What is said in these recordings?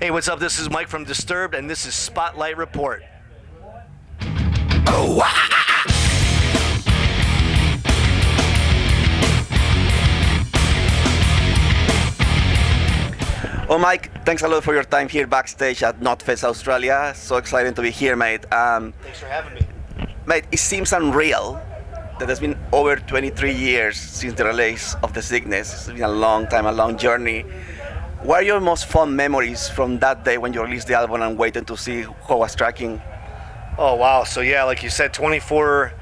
Hey, what's up? This is Mike from Disturbed, and this is Spotlight Report. Oh, Mike, thanks a lot for your time here backstage at Knotfest Australia. So exciting to be here, mate. Thanks for having me. Mate, it seems unreal that it's been over 23 years since the release of The Sickness. It's been a long time, a long journey. What are your most fond memories from that day when you released the album and waiting to see how was tracking? Oh, wow. So, yeah, like you said, 24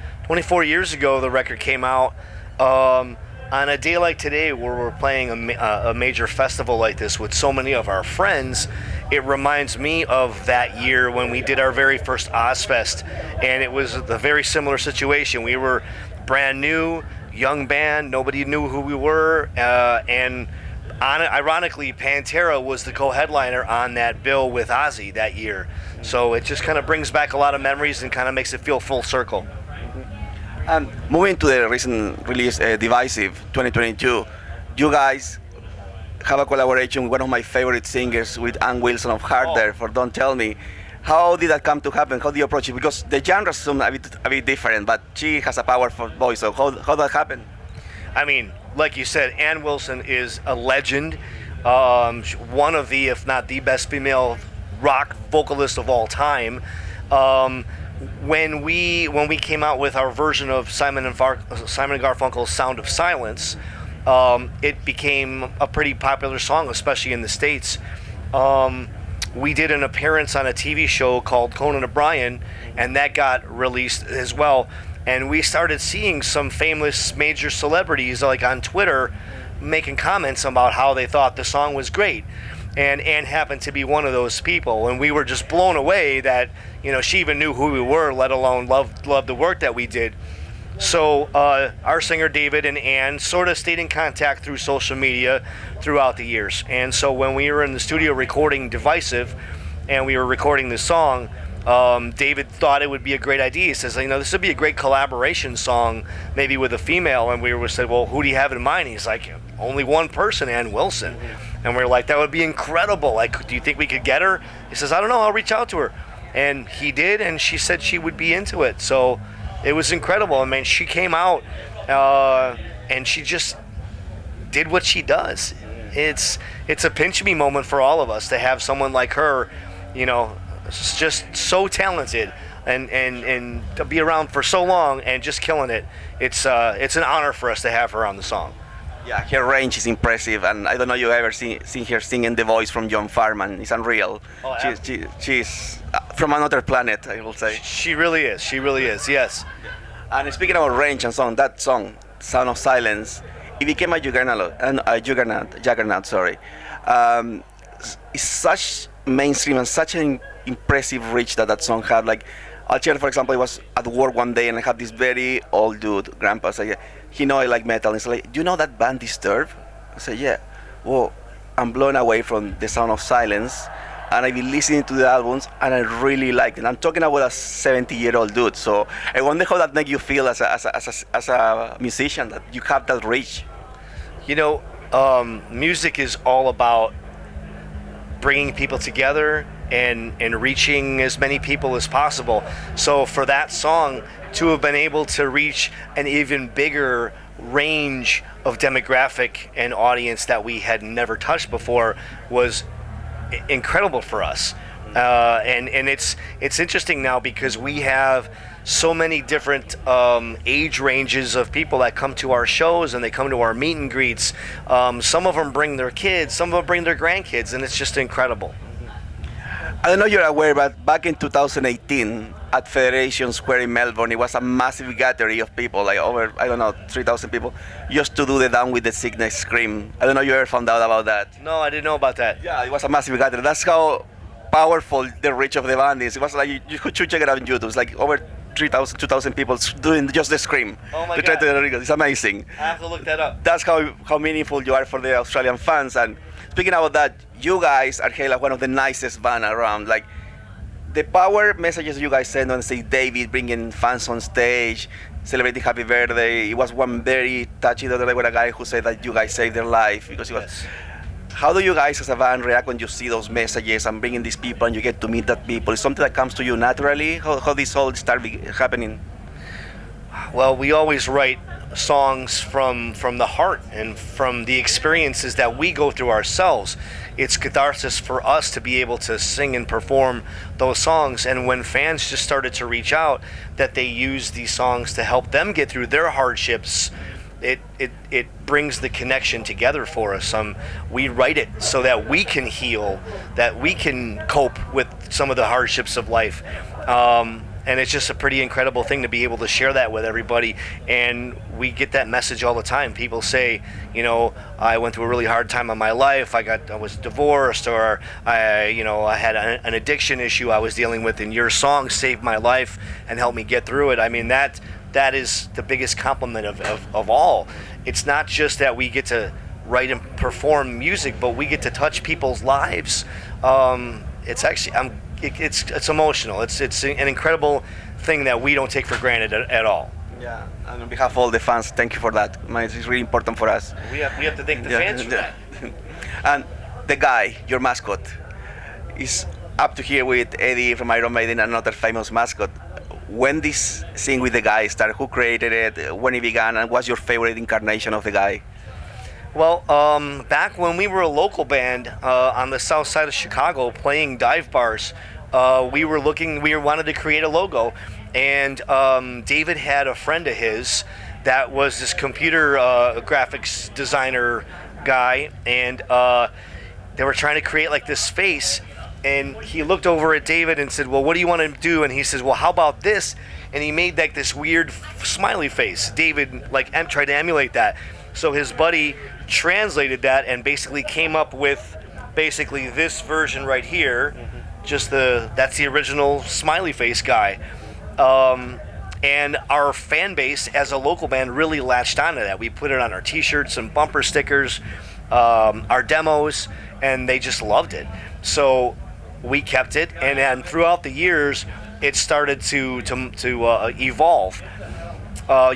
years ago, the record came out. On a day like today, where we're playing a major festival like this with so many of our friends, it reminds me of that year when we did our very first Ozfest, and it was a very similar situation. We were brand new, young band, nobody knew who we were, and ironically, Pantera was the co-headliner on that bill with Ozzy that year. So it just kind of brings back a lot of memories and kind of makes it feel full circle. Moving to the recent release, Divisive 2022, you guys have a collaboration with one of my favorite singers, with Ann Wilson of Harder for Don't Tell Me. How did that come to happen? How do you approach it? Because the genres seem a bit different, but she has a powerful voice, so how did that happen? I mean, like you said, Ann Wilson is a legend, one of the, if not the best female rock vocalist of all time. When we came out with our version of Simon and Garfunkel's Sound of Silence, it became a pretty popular song, especially in the States. We did an appearance on a TV show called Conan O'Brien, and that got released as well. And we started seeing some famous major celebrities, like on Twitter, making comments about how they thought the song was great. And Ann happened to be one of those people, and we were just blown away that, she even knew who we were, let alone loved the work that we did. So our singer David and Ann sort of stayed in contact through social media throughout the years. And so when we were in the studio recording Divisive, and we were recording this song, David thought it would be a great idea. He says, this would be a great collaboration song, maybe with a female. And we said, well, who do you have in mind? He's like, only one person, Ann Wilson. And we were like, that would be incredible. Like, do you think we could get her? He says, I don't know, I'll reach out to her. And he did, and she said she would be into it. So it was incredible. I mean, she came out, and she just did what she does. It's a pinch me moment for all of us to have someone like her, just so talented and to be around for so long and just killing it. It's an honor for us to have her on the song. Yeah, her range is impressive, and I don't know you ever seen her singing the voice from John Farman. It's unreal. Oh, she's from another planet, I will say. She really is, yes. And speaking about range and song, that song, Sound of Silence, it became a juggernaut, sorry. It's such mainstream and such an impressive reach that song had. Like, I'll share, for example, I was at work one day and I had this very old dude, grandpa, say, he know I like metal. He's like, do you know that band Disturbed? I said, yeah. Well, I'm blown away from the Sound of Silence, and I've been listening to the albums, and I really like it. I'm talking about a 70-year-old dude, so I wonder how that makes you feel as a musician, that you have that reach. Music is all about bringing people together and reaching as many people as possible. So for that song to have been able to reach an even bigger range of demographic and audience that we had never touched before was incredible for us. And it's interesting now because we have so many different age ranges of people that come to our shows and they come to our meet and greets. Some of them bring their kids, some of them bring their grandkids, and it's just incredible. I don't know if you're aware, but back in 2018 at Federation Square in Melbourne, it was a massive gathering of people, like over, 3,000 people, just to do the Down with the Sickness scream. I don't know if you ever found out about that. No, I didn't know about that. Yeah, it was a massive gathering. That's how powerful the reach of the band is. It was like, you should check it out on YouTube. It's like over 3,000, 2,000 people doing just the scream. Oh my God. It's amazing. I have to look that up. That's how meaningful you are for the Australian fans. And speaking about that, you guys are like one of the nicest band around. Like, the power messages you guys send on, say, David bringing fans on stage, celebrating happy birthday. It was one very touchy the other day with a guy who said that you guys saved their life because he was. Yes. How do you guys as a band react when you see those messages and bringing these people and you get to meet that people? Is something that comes to you naturally? How this all start happening? Well, we always write songs from the heart and from the experiences that we go through ourselves. It's catharsis for us to be able to sing and perform those songs. And when fans just started to reach out, that they use these songs to help them get through their hardships, it brings the connection together for us. We write it so that we can heal, that we can cope with some of the hardships of life. And it's just a pretty incredible thing to be able to share that with everybody. And we get that message all the time. People say, I went through a really hard time in my life. I was divorced, or I had an addiction issue I was dealing with, and your song saved my life and helped me get through it. I mean, that is the biggest compliment of all. It's not just that we get to write and perform music, but we get to touch people's lives. It's actually, it's emotional. It's an incredible thing that we don't take for granted at all. Yeah, and on behalf of all the fans, thank you for that. Man, it's really important for us. We have to thank the fans for that. And the guy, your mascot, is up to here with Eddie from Iron Maiden, another famous mascot. When this thing with the guy started, who created it, when it began, and what's your favorite incarnation of the guy? Well, back when we were a local band on the south side of Chicago playing dive bars, we wanted to create a logo, and David had a friend of his that was this computer graphics designer guy, and they were trying to create like this face, and he looked over at David and said, well, what do you want to do? And he says, well, how about this? And he made like this weird smiley face. David tried to emulate that. So his buddy translated that and basically came up with basically this version right here. That's the original smiley face guy. And our fan base as a local band really latched onto that. We put it on our t-shirts and bumper stickers, our demos, and they just loved it. So we kept it, and then throughout the years, it started to evolve.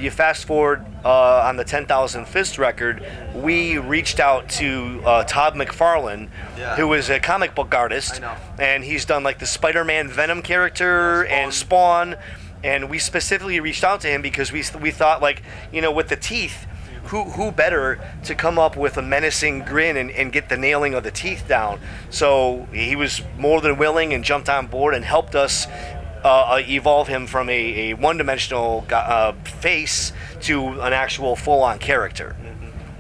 You fast forward on the 10,000 Fist record, we reached out to Todd McFarlane, who is a comic book artist, and he's done like the Spider-Man Venom character and Spawn, and we specifically reached out to him because we thought, with the teeth, who better to come up with a menacing grin and get the nailing of the teeth down. So he was more than willing and jumped on board and helped us evolve him from a one-dimensional face to an actual full-on character.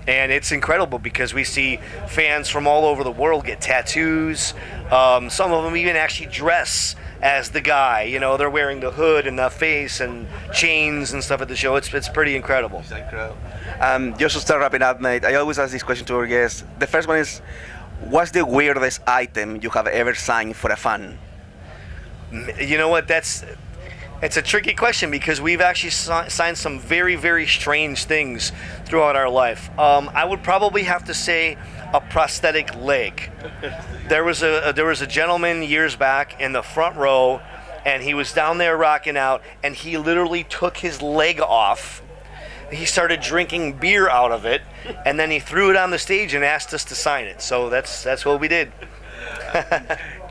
And it's incredible because we see fans from all over the world get tattoos. Some of them even actually dress as the guy. They're wearing the hood and the face and chains and stuff at the show. It's pretty incredible. Just to start wrapping up, Nate, I always ask this question to our guests. The first one is, what's the weirdest item you have ever signed for a fan? You know what? It's a tricky question because we've actually signed some very, very strange things throughout our life. I would probably have to say a prosthetic leg. There was a gentleman years back in the front row, and he was down there rocking out, and he literally took his leg off. He started drinking beer out of it, and then he threw it on the stage and asked us to sign it. So that's what we did.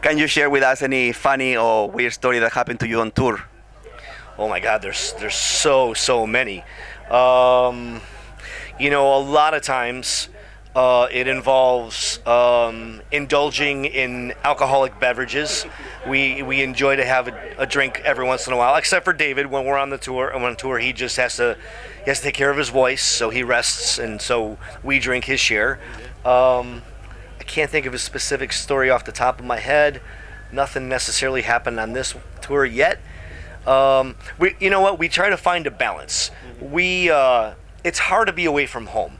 Can you share with us any funny or weird story that happened to you on tour? Oh my God, there's so many. A lot of times it involves indulging in alcoholic beverages. We enjoy to have a drink every once in a while, except for David when we're on the tour. And on tour, he just has to take care of his voice, so he rests, and so we drink his share. I can't think of a specific story off the top of my head. Nothing necessarily happened on this tour yet. We try to find a balance. It's hard to be away from home.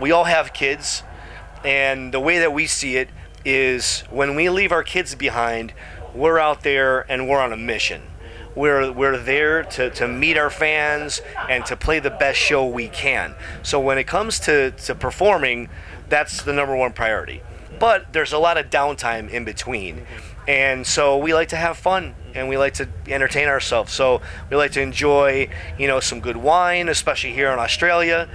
We all have kids, and the way that we see it is when we leave our kids behind, we're out there and we're on a mission. We're there to meet our fans and to play the best show we can. So when it comes to performing, that's the number one priority. But there's a lot of downtime in between. And so we like to have fun and we like to entertain ourselves. So we like to enjoy, some good wine, especially here in Australia.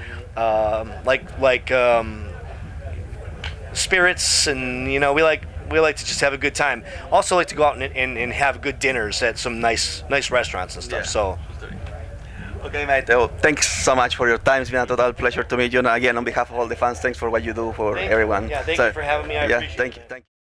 spirits, and we like to just have a good time. Also like to go out and have good dinners at some nice restaurants and stuff. Yeah. So Okay, mate. Thanks so much for your time. It's been a total pleasure to meet you. And again, on behalf of all the fans, thanks for what you do for everyone. Yeah, thank you for having me. I appreciate thank it. you.